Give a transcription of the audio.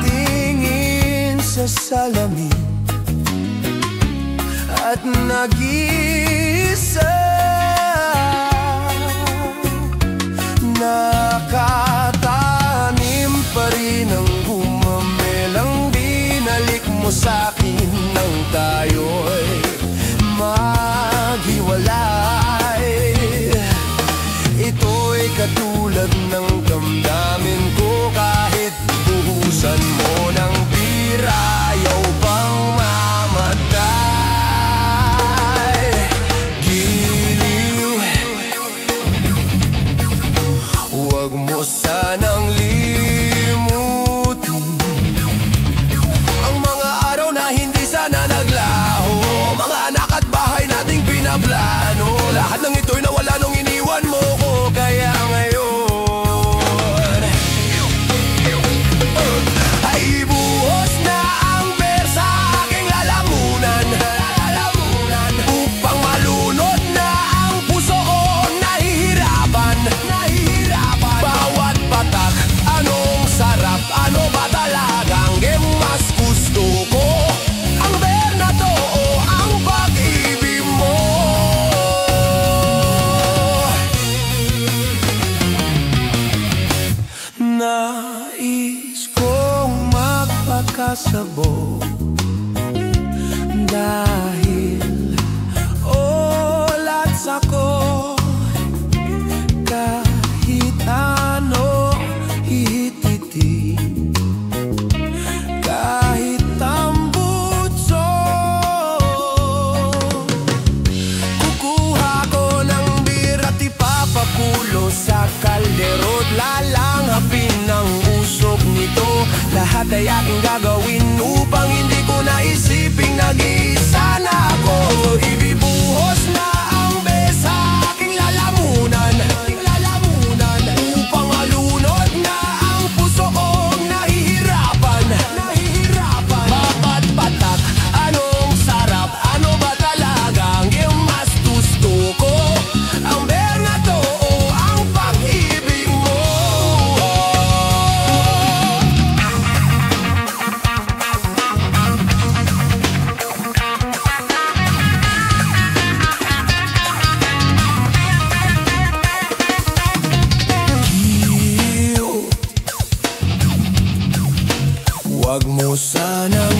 Nakatingin sa salamin at nag-iisa, nakatanim pa rin ang gumamelang binalik mo sa'kin nang tayo'y maghiwalay. Ito'y katulad ng damdamin ko, kahit buhusan mo ng bira, ayaw bang mamatay. Giliw, huwag mo sanang limutin ang mga araw na hindi sana naglaho, mga anak at bahay nating pinaplano. Lahat ng ito'y nawala nung iniwan mo ko, kaya ngayon ay buhos na ang beer sa aking lalamunan, upang malunod na ang puso ko. Nahihirapan, bawat patak, anong sarap, ano ba talagang mas gusto ko? Ang beer na to o ang pag-ibig mo? Nais kong magpakasabog dahil olats ako. Kahit ano ihititi, kahit tambutso, kukuha ko ng beer at ipapakulo sa kalderot. Lalanghapin ang usok nito, lahat ay aking gagawin upang hindi ko naisiping nag-iisa na ako. Ibibuhos na ang beer sa aking lalamunan, upang malunod na ang puso kong nahihirapan. Babat patak, anong sarap, ano ba talagang mas gusto ko? Ang beer na to o ang pag-ibig mo? Huwag mo sana